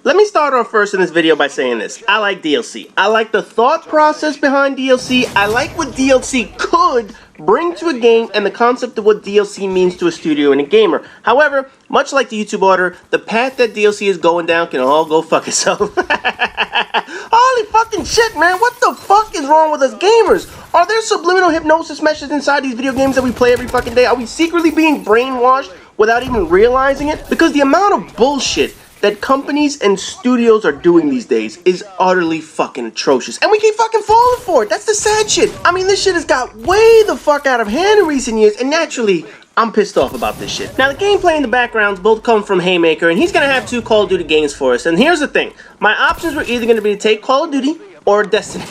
Let me start off first in this video by saying this. I like DLC. I like the thought process behind DLC. I like what DLC could bring to a game and the concept of what DLC means to a studio and a gamer. However, much like the YouTube order, the path that DLC is going down can all go fuck itself. Holy fucking shit, man. What the fuck is wrong with us gamers? Are there subliminal hypnosis messages inside these video games that we play every fucking day? Are we secretly being brainwashed without even realizing it? Because the amount of bullshit that companies and studios are doing these days is utterly fucking atrocious. And we keep fucking falling for it. That's the sad shit. I mean, this shit has got way the fuck out of hand in recent years, and naturally, I'm pissed off about this shit. Now, the gameplay and the backgrounds both come from Haymaker, and he's gonna have 2 Call of Duty games for us. And here's the thing. My options were either gonna be to take Call of Duty or Destiny.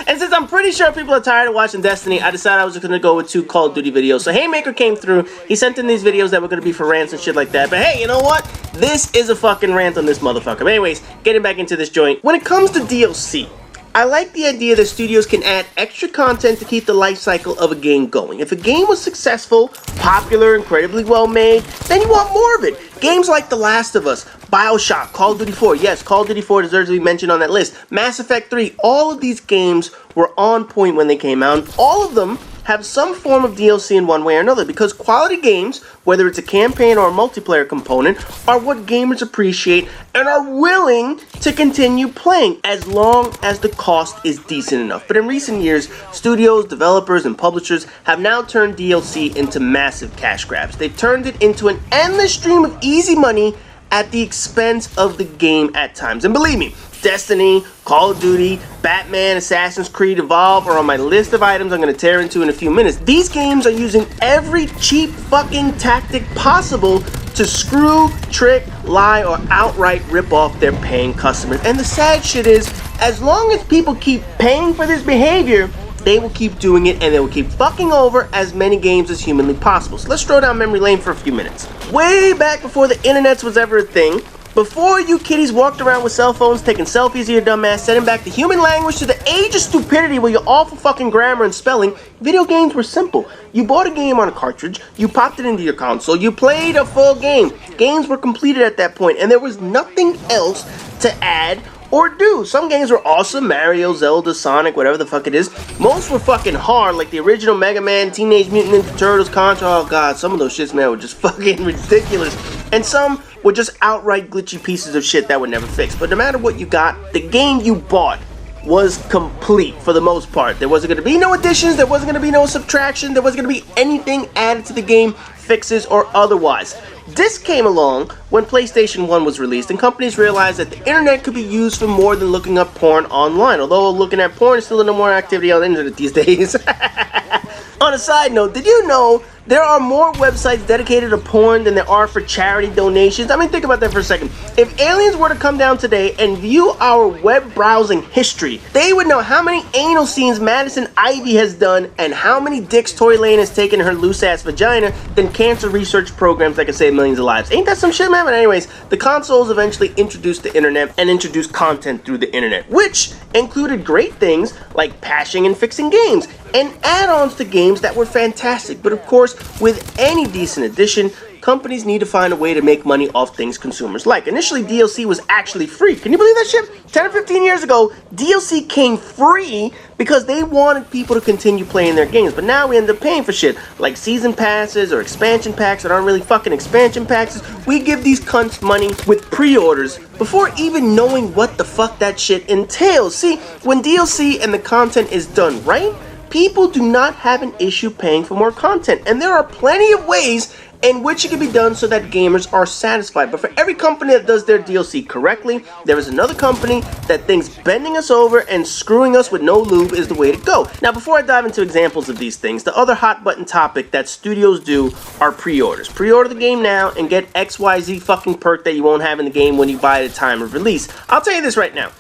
And since I'm pretty sure people are tired of watching Destiny, I decided I was just going to go with 2 Call of Duty videos. So Haymaker came through, he sent in these videos that were going to be for rants and shit like that. But hey, you know what? This is a fucking rant on this motherfucker. But anyways, getting back into this joint. When it comes to DLC, I like the idea that studios can add extra content to keep the life cycle of a game going. If a game was successful, popular, incredibly well made, then you want more of it. Games like The Last of Us, BioShock, Call of Duty 4, yes, Call of Duty 4 deserves to be mentioned on that list, Mass Effect 3, all of these games were on point when they came out, and all of them have some form of DLC in one way or another, because quality games, whether it's a campaign or a multiplayer component, are what gamers appreciate and are willing to continue playing as long as the cost is decent enough. But in recent years, studios, developers, and publishers have now turned DLC into massive cash grabs. They've turned it into an endless stream of easy money at the expense of the game at times. And believe me, Destiny, Call of Duty, Batman, Assassin's Creed, Evolve are on my list of items I'm going to tear into in a few minutes. These games are using every cheap fucking tactic possible to screw, trick, lie, or outright rip off their paying customers. And the sad shit is, as long as people keep paying for this behavior, they will keep doing it, and they will keep fucking over as many games as humanly possible. So let's stroll down memory lane for a few minutes. Way back before the internet was ever a thing, before you kiddies walked around with cell phones taking selfies of your dumb ass, setting back the human language to the age of stupidity with your awful fucking grammar and spelling, video games were simple. You bought a game on a cartridge, you popped it into your console, you played a full game. Games were completed at that point, and there was nothing else to add or do. Some games were awesome, Mario, Zelda, Sonic, whatever the fuck it is. Most were fucking hard, like the original Mega Man, Teenage Mutant Ninja Turtles, Contra. Oh god, some of those shits, man, were just fucking ridiculous. And some were just outright glitchy pieces of shit that were never fixed. But no matter what you got, the game you bought was complete for the most part. There wasn't going to be no additions, there wasn't going to be no subtraction, there wasn't going to be anything added to the game, fixes or otherwise. This came along when PlayStation 1 was released, and companies realized that the internet could be used for more than looking up porn online, although looking at porn is still no more activity on the internet these days. On a side note, did you know there are more websites dedicated to porn than there are for charity donations? I mean, think about that for a second. If aliens were to come down today and view our web browsing history, they would know how many anal scenes Madison Ivy has done and how many dicks Tory Lane has taken in her loose-ass vagina than cancer research programs that can save millions of lives. Ain't that some shit, man? But anyways, the consoles eventually introduced the internet and introduced content through the internet, which included great things like patching and fixing games, and add-ons to games that were fantastic. But of course, with any decent addition, companies need to find a way to make money off things consumers like. Initially, DLC was actually free. Can you believe that shit? 10 or 15 years ago, DLC came free because they wanted people to continue playing their games. But now we end up paying for shit like season passes or expansion packs that aren't really fucking expansion packs. We give these cunts money with pre-orders before even knowing what the fuck that shit entails. See, when DLC and the content is done right, people do not have an issue paying for more content, and there are plenty of ways in which it can be done so that gamers are satisfied. But for every company that does their DLC correctly, there is another company that thinks bending us over and screwing us with no lube is the way to go. Now, before I dive into examples of these things, the other hot button topic that studios do are pre-orders. Pre-order the game now and get XYZ fucking perk that you won't have in the game when you buy it at time of release. I'll tell you this right now.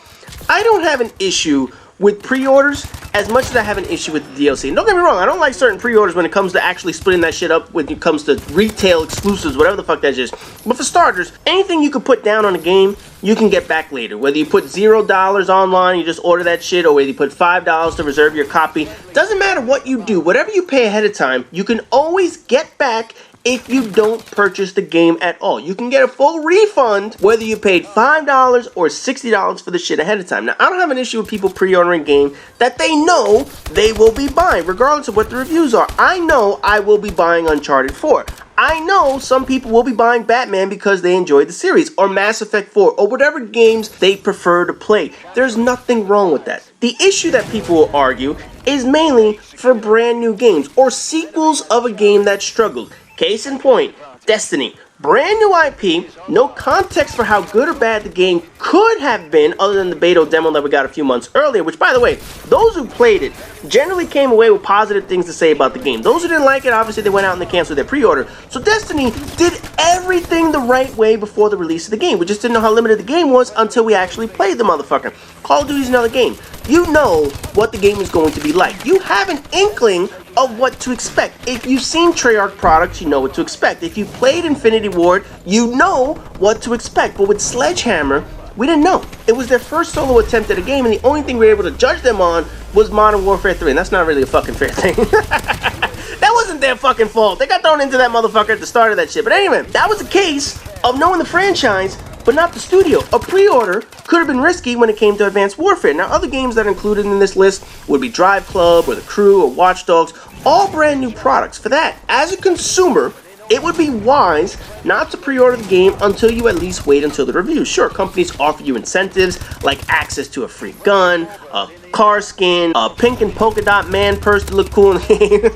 I don't have an issue with pre-orders as much as I have an issue with the DLC. And don't get me wrong, I don't like certain pre-orders when it comes to actually splitting that shit up when it comes to retail exclusives, whatever the fuck that is. But for starters, anything you could put down on a game, you can get back later. Whether you put $0 online, you just order that shit, or whether you put $5 to reserve your copy, doesn't matter what you do. Whatever you pay ahead of time, you can always get back if you don't purchase the game at all. You can get a full refund whether you paid $5 or $60 for the shit ahead of time. Now, I don't have an issue with people pre-ordering a game that they know they will be buying, regardless of what the reviews are. I know I will be buying Uncharted 4. I know some people will be buying Batman because they enjoyed the series, or Mass Effect 4, or whatever games they prefer to play. There's nothing wrong with that. The issue that people will argue is mainly for brand new games, or sequels of a game that struggled. Case in point, Destiny. Brand new IP, no context for how good or bad the game could have been other than the beta demo that we got a few months earlier, which, by the way, those who played it generally came away with positive things to say about the game. Those who didn't like it, obviously they went out and they canceled their pre-order. So Destiny did everything the right way before the release of the game. We just didn't know how limited the game was until we actually played the motherfucker. Call of Duty's another game. You know what the game is going to be like. You have an inkling of what to expect. If you've seen Treyarch products, you know what to expect. If you played Infinity Ward, you know what to expect. But with Sledgehammer, we didn't know. It was their first solo attempt at a game, and the only thing we were able to judge them on was Modern Warfare 3, and that's not really a fucking fair thing. That wasn't their fucking fault. They got thrown into that motherfucker at the start of that shit. But anyway, that was a case of knowing the franchise, but not the studio. A pre-order could have been risky when it came to Advanced Warfare. Now, other games that are included in this list would be Drive Club, or The Crew, or Watch Dogs, all brand new products. For that, as a consumer, it would be wise not to pre-order the game until you at least wait until the review. Sure, companies offer you incentives like access to a free gun, a car skin, a pink and polka dot man purse to look cool in the game.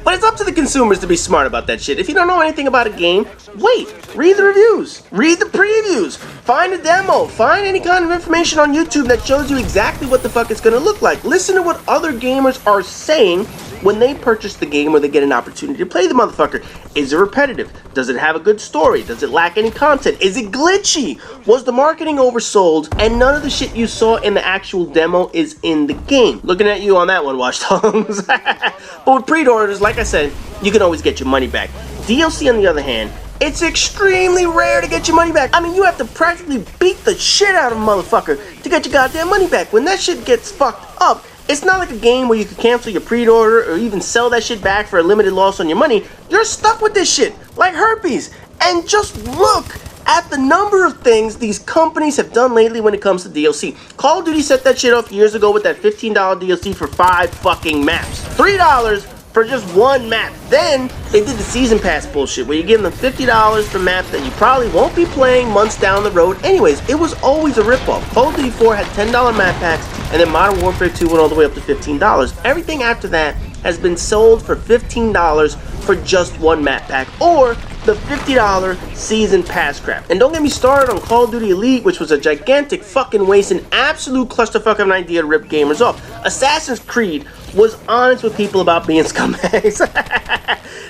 But it's up to the consumers to be smart about that shit. If you don't know anything about a game, wait. Read the reviews. Read the previews. Find a demo. Find any kind of information on YouTube that shows you exactly what the fuck it's going to look like. Listen to what other gamers are saying when they purchase the game or they get an opportunity to play the motherfucker. Is it repetitive? Does it have a good story? Does it lack any content? Is it glitchy? Was the marketing oversold? And none of the shit you saw in the actual demo is in the game. Looking at you on that one, Watch Dogs. But with pre-orders, like I said, you can always get your money back. DLC, on the other hand, it's extremely rare to get your money back. I mean, you have to practically beat the shit out of a motherfucker to get your goddamn money back. When that shit gets fucked up, it's not like a game where you can cancel your pre-order or even sell that shit back for a limited loss on your money. You're stuck with this shit, like herpes. And just look at the number of things these companies have done lately when it comes to DLC. Call of Duty set that shit off years ago with that $15 DLC for 5 fucking maps. $3 for just one map. Then they did the season pass bullshit where you give them $50 for maps that you probably won't be playing months down the road. Anyways, it was always a ripoff. Call of Duty 4 had $10 map packs, and then Modern Warfare 2 went all the way up to $15. Everything after that has been sold for $15 for just one map pack, or the $50 season pass crap. And don't get me started on Call of Duty Elite, which was a gigantic fucking waste and absolute clusterfuck of an idea to rip gamers off. Assassin's Creed was honest with people about being scumbags.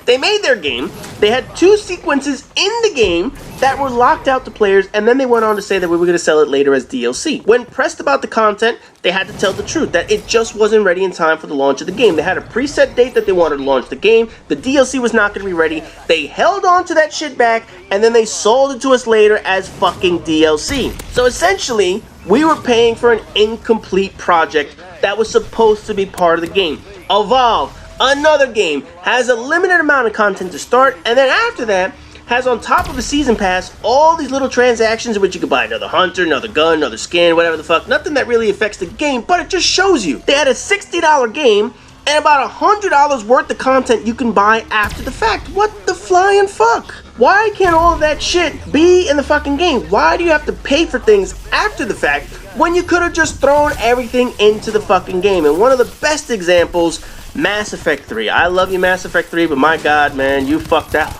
They made their game. They had 2 sequences in the game that were locked out to players, and then they went on to say that we were going to sell it later as DLC. When pressed about the content, they had to tell the truth, that it just wasn't ready in time for the launch of the game. They had a preset date that they wanted to launch the game. The DLC was not going to be ready. They held on to that shit back, and then they sold it to us later as fucking DLC. So essentially, we were paying for an incomplete project that was supposed to be part of the game. Evolve, another game, has a limited amount of content to start, and then after that, has on top of the season pass all these little transactions in which you can buy another hunter, another gun, another skin, whatever the fuck. Nothing that really affects the game, but it just shows you. They had a $60 game and about $100 worth of content you can buy after the fact. What the flying fuck? Why can't all of that shit be in the fucking game? Why do you have to pay for things after the fact when you could have just thrown everything into the fucking game? And one of the best examples, Mass Effect 3. I love you, Mass Effect 3, but my god, man, you fucked out.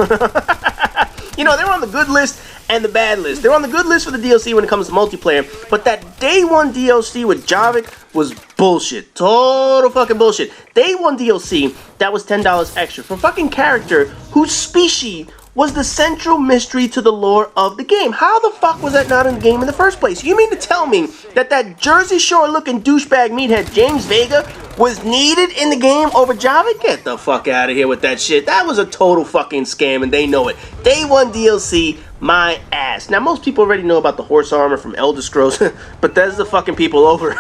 You know, they were on the good list and the bad list. They were on the good list for the DLC when it comes to multiplayer, but that Day 1 DLC with Javik was bullshit. Total fucking bullshit. Day 1 DLC, that was $10 extra for a fucking character whose species was the central mystery to the lore of the game. How the fuck was that not in the game in the first place? You mean to tell me that that Jersey Shore looking douchebag meathead James Vega was needed in the game over Javik? Get the fuck out of here with that shit. That was a total fucking scam and they know it. Day 1 DLC, my ass. Now most people already know about the horse armor from Elder Scrolls, but that's the fucking people over.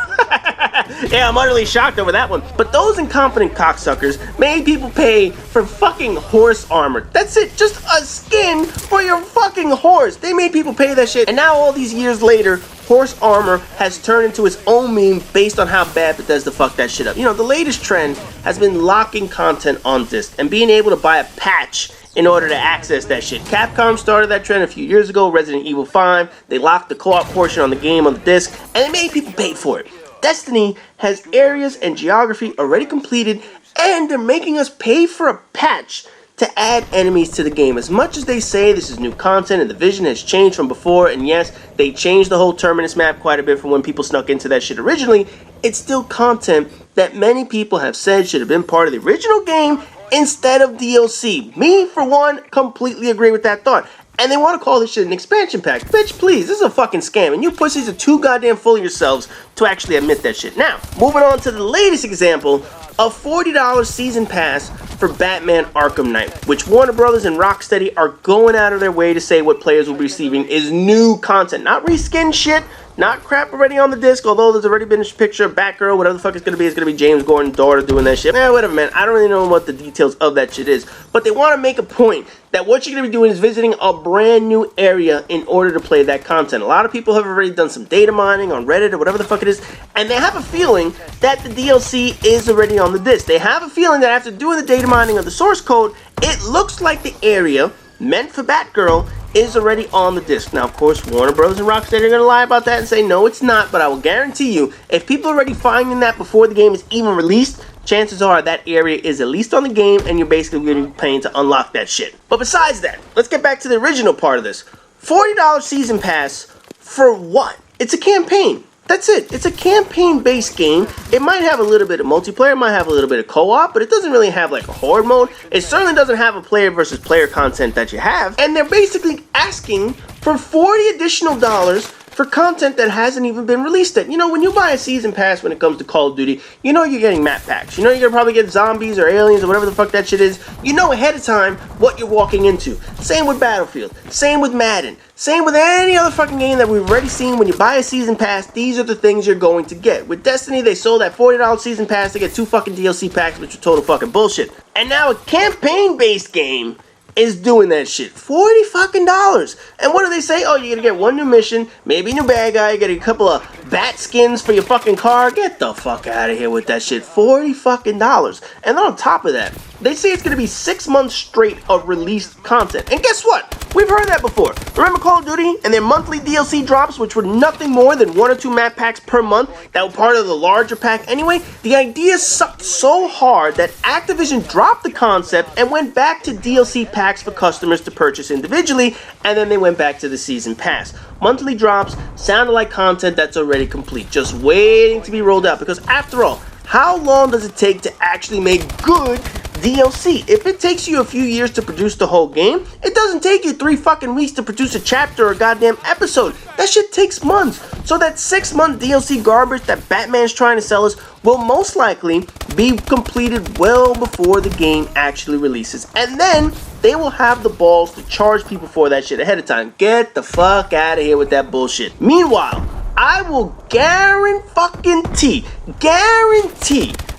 Yeah, I'm utterly shocked over that one. But those incompetent cocksuckers made people pay for fucking horse armor. That's it, just a skin for your fucking horse. They made people pay that shit. And now all these years later, horse armor has turned into its own meme based on how bad Bethesda fucked that shit up. You know, the latest trend has been locking content on disc and being able to buy a patch in order to access that shit. Capcom started that trend a few years ago, Resident Evil 5. They locked the co-op portion on the game on the disc, and they made people pay for it. Destiny has areas and geography already completed, and they're making us pay for a patch to add enemies to the game. As much as they say this is new content and the vision has changed from before, and yes, they changed the whole Terminus map quite a bit from when people snuck into that shit originally, it's still content that many people have said should have been part of the original game instead of DLC. Me, for one, completely agree with that thought. And they want to call this shit an expansion pack. Bitch, please, this is a fucking scam. And you pussies are too goddamn full of yourselves to actually admit that shit. Now, moving on to the latest example, a $40 season pass for Batman Arkham Knight, which Warner Brothers and Rocksteady are going out of their way to say what players will be receiving is new content. Not reskin shit, not crap already on the disc, although there's already been a picture of Batgirl, whatever the fuck it's gonna be. It's gonna be James Gordon's daughter doing that shit. Whatever, man. I don't really know what the details of that shit is. But they want to make a point that what you're gonna be doing is visiting a brand new area in order to play that content. A lot of people have already done some data mining on Reddit or whatever the fuck it is, and they have a feeling that the DLC is already on the disc. They have a feeling that after doing the data mining of the source code, it looks like the area meant for Batgirl is already on the disc. Now, of course, Warner Bros. And Rocksteady are going to lie about that and say, no, it's not, but I will guarantee you, if people are already finding that before the game is even released, chances are that area is at least on the game, and you're basically going to be paying to unlock that shit. But besides that, let's get back to the original part of this. $40 season pass for what? It's a campaign. That's it. It's a campaign-based game. It might have a little bit of multiplayer, it might have a little bit of co-op, but it doesn't really have like a horde mode. It certainly doesn't have a player versus player content that you have. And they're basically asking for $40 additional for content that hasn't even been released yet. You know, when you buy a season pass when it comes to Call of Duty, you know you're getting map packs. You know you're gonna probably get zombies or aliens or whatever the fuck that shit is. You know ahead of time what you're walking into. Same with Battlefield. Same with Madden. Same with any other fucking game that we've already seen. When you buy a season pass, these are the things you're going to get. With Destiny, they sold that $40 season pass to get 2 fucking DLC packs, which are total fucking bullshit. And now a campaign-based game is doing that shit. $40 fucking dollars. And what do they say? Oh, you're gonna get one new mission, maybe a new bad guy, you get a couple of bat skins for your fucking car. Get the fuck out of here with that shit. $40 fucking dollars. And then on top of that, they say it's gonna be 6 months straight of released content. And guess what? We've heard that before. Remember Call of Duty and their monthly DLC drops, which were nothing more than 1 or 2 map packs per month that were part of the larger pack anyway? The idea sucked so hard that Activision dropped the concept and went back to DLC packs for customers to purchase individually, and then they went back to the season pass. Monthly drops sounded like content that's already complete, just waiting to be rolled out, because after all, how long does it take to actually make good DLC? If it takes you a few years to produce the whole game, it doesn't take you 3 fucking weeks to produce a chapter or a goddamn episode. That shit takes months. So that 6-month DLC garbage that Batman's trying to sell us will most likely be completed well before the game actually releases. And then they will have the balls to charge people for that shit ahead of time. Get the fuck out of here with that bullshit. Meanwhile, I will guarantee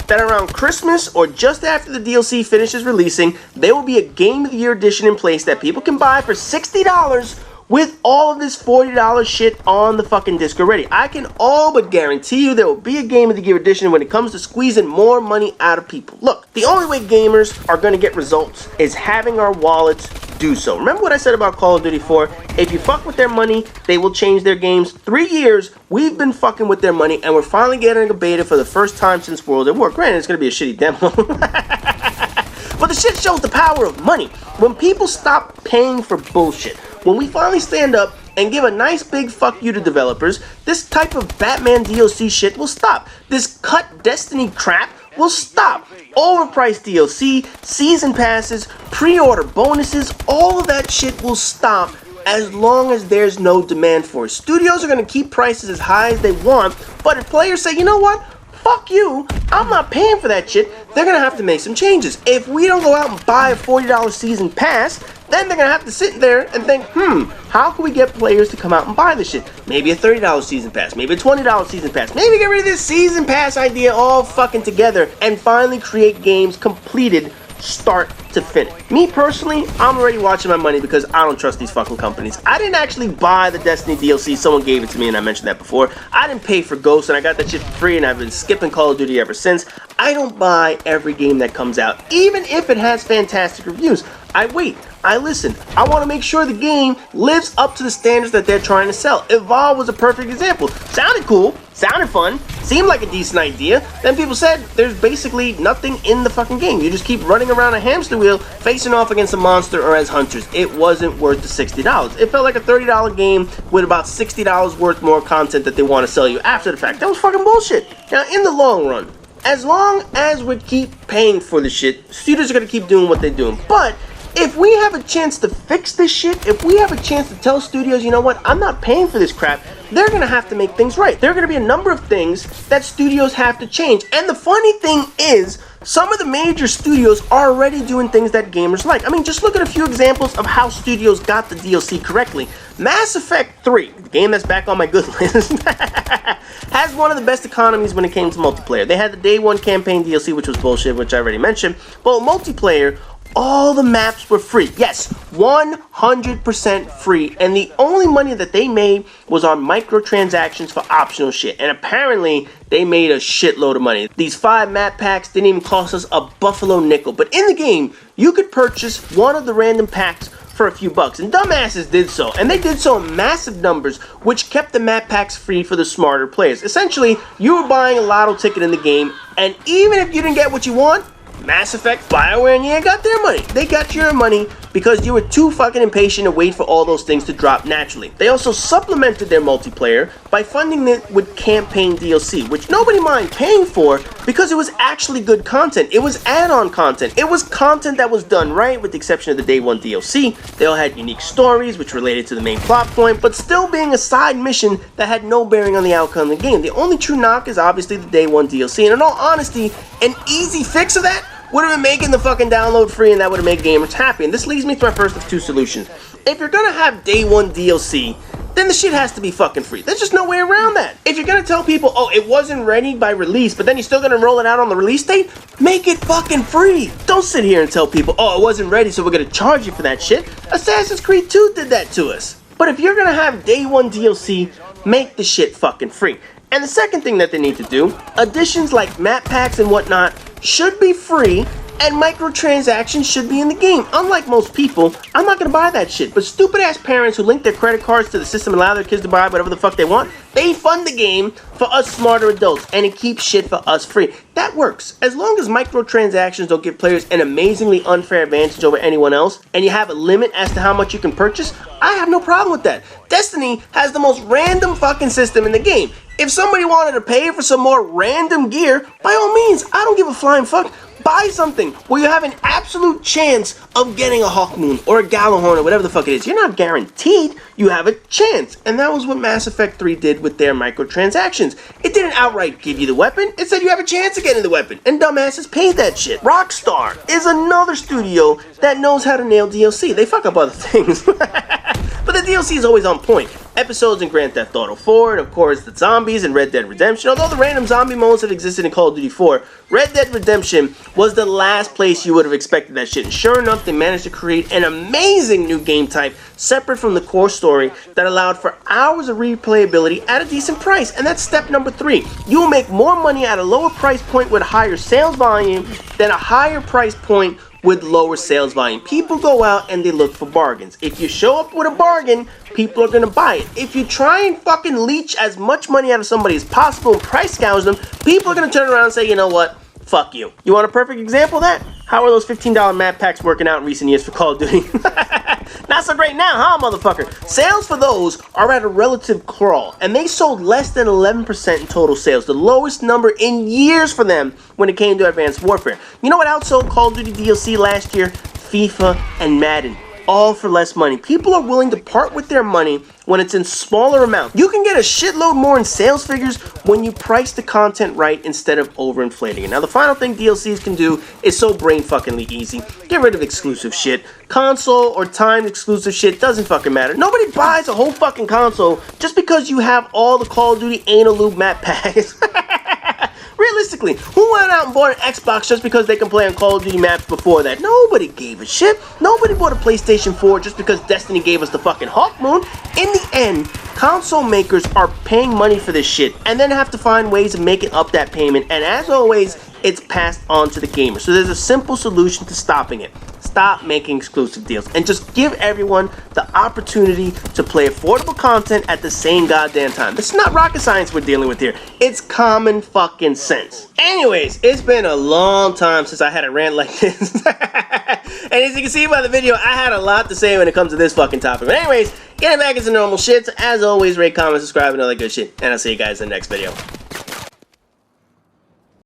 that around Christmas or just after the DLC finishes releasing, there will be a Game of the Year edition in place that people can buy for $60 with all of this $40 shit on the fucking disc already. I can all but guarantee you there will be a Game of the Year edition when it comes to squeezing more money out of people. Look, the only way gamers are going to get results is having our wallets do so. Remember what I said about Call of Duty 4? If you fuck with their money, they will change their games. 3 years, we've been fucking with their money, and we're finally getting a beta for the first time since World at War. Granted, it's going to be a shitty demo. But the shit shows the power of money. When people stop paying for bullshit, when we finally stand up and give a nice big fuck you to developers, this type of Batman DLC shit will stop. This cut Destiny crap will stop. Overpriced DLC, season passes, pre-order bonuses, all of that shit will stop as long as there's no demand for it. Studios are going to keep prices as high as they want, but if players say, you know what? Fuck you, I'm not paying for that shit, they're going to have to make some changes. If we don't go out and buy a $40 season pass, then they're gonna have to sit there and think, how can we get players to come out and buy this shit? Maybe a $30 season pass, maybe a $20 season pass, maybe get rid of this season pass idea all fucking together and finally create games completed start to finish. Me personally, I'm already watching my money because I don't trust these fucking companies. I didn't actually buy the Destiny DLC, someone gave it to me and I mentioned that before. I didn't pay for Ghost and I got that shit for free and I've been skipping Call of Duty ever since. I don't buy every game that comes out, even if it has fantastic reviews. I wait, I listen. I want to make sure the game lives up to the standards that they're trying to sell. Evolve was a perfect example. Sounded cool, sounded fun, seemed like a decent idea. Then people said there's basically nothing in the fucking game. You just keep running around a hamster wheel, facing off against a monster or as hunters. It wasn't worth the $60. It felt like a $30 game with about $60 worth more content that they want to sell you after the fact. That was fucking bullshit. Now, in the long run, as long as we keep paying for the shit, studios are going to keep doing what they're doing. But if we have a chance to fix this shit, if we have a chance to tell studios, you know what, I'm not paying for this crap, they're going to have to make things right. There are going to be a number of things that studios have to change. And the funny thing is, some of the major studios are already doing things that gamers like. I mean, just look at a few examples of how studios got the DLC correctly. Mass Effect 3, the game that's back on my good list, has one of the best economies when it came to multiplayer. They had the Day 1 campaign DLC, which was bullshit, which I already mentioned. But multiplayer, all the maps were free. Yes, 100% free. And the only money that they made was on microtransactions for optional shit. And apparently, they made a shitload of money. These 5 map packs didn't even cost us a buffalo nickel. But in the game, you could purchase one of the random packs for a few bucks. And dumbasses did so. And they did so in massive numbers, which kept the map packs free for the smarter players. Essentially, you were buying a lotto ticket in the game. And even if you didn't get what you want, Mass Effect, BioWare, and EA got their money. They got your money because you were too fucking impatient to wait for all those things to drop naturally. They also supplemented their multiplayer by funding it with campaign DLC, which nobody minded paying for because it was actually good content. It was add-on content. It was content that was done right, with the exception of the Day 1 DLC. They all had unique stories which related to the main plot point, but still being a side mission that had no bearing on the outcome of the game. The only true knock is obviously the Day 1 DLC, and in all honesty, an easy fix of that would have been making the fucking download free, and that would have made gamers happy. And this leads me to my first of two solutions. If you're gonna have Day 1 DLC, then the shit has to be fucking free. There's just no way around that. If you're gonna tell people, oh, it wasn't ready by release, but then you're still gonna roll it out on the release date, make it fucking free. Don't sit here and tell people, oh, it wasn't ready, so we're gonna charge you for that shit. Assassin's Creed 2 did that to us. But if you're gonna have Day 1 DLC, make the shit fucking free. And the second thing that they need to do, additions like map packs and whatnot should be free, and microtransactions should be in the game. Unlike most people, I'm not gonna buy that shit. But stupid ass parents who link their credit cards to the system and allow their kids to buy whatever the fuck they want, they fund the game for us smarter adults, and it keeps shit for us free. That works. As long as microtransactions don't give players an amazingly unfair advantage over anyone else, and you have a limit as to how much you can purchase, I have no problem with that. Destiny has the most random fucking system in the game. If somebody wanted to pay for some more random gear, by all means, I don't give a flying fuck. Buy something where you have an absolute chance of getting a Hawk Moon or a Gallahorn or whatever the fuck it is. You're not guaranteed, you have a chance. And that was what Mass Effect 3 did with their microtransactions. It didn't outright give you the weapon, it said you have a chance of getting the weapon. And dumbasses paid that shit. Rockstar is another studio that knows how to nail DLC. They fuck up other things. But the DLC is always on point. Episodes in Grand Theft Auto 4, and of course the zombies in Red Dead Redemption. Although the random zombie modes have existed in Call of Duty 4, Red Dead Redemption was the last place you would have expected that shit. And sure enough, they managed to create an amazing new game type separate from the core story that allowed for hours of replayability at a decent price. And that's step number 3. You will make more money at a lower price point with higher sales volume than a higher price point with lower sales volume. People go out and they look for bargains. If you show up with a bargain, people are gonna buy it. If you try and fucking leech as much money out of somebody as possible and price gouge them, people are gonna turn around and say, you know what, fuck you. You want a perfect example of that? How are those $15 map packs working out in recent years for Call of Duty? Not so great now, huh, motherfucker? Sales for those are at a relative crawl, and they sold less than 11% in total sales, the lowest number in years for them when it came to Advanced Warfare. You know what outsold Call of Duty DLC last year? FIFA and Madden. all for less money. People are willing to part with their money when it's in smaller amounts. You can get a shitload more in sales figures when you price the content right instead of overinflating it. Now, the final thing DLCs can do is so brain fuckingly easy. Get rid of exclusive shit. Console or timed exclusive shit doesn't fucking matter. Nobody buys a whole fucking console just because you have all the Call of Duty anal lube map packs. Realistically, who went out and bought an Xbox just because they can play on Call of Duty maps before that? Nobody gave a shit. Nobody bought a PlayStation 4 just because Destiny gave us the fucking Hawk Moon. In the end, console makers are paying money for this shit and then have to find ways of making up that payment, and as always, it's passed on to the gamer. So there's a simple solution to stopping it. Stop making exclusive deals and just give everyone the opportunity to play affordable content at the same goddamn time. This is not rocket science we're dealing with here. It's common fucking sense. Anyways, it's been a long time since I had a rant like this. And as you can see by the video, I had a lot to say when it comes to this fucking topic. But anyways, getting back into normal shit. So as always, rate, comment, subscribe, and all that good shit. And I'll see you guys in the next video.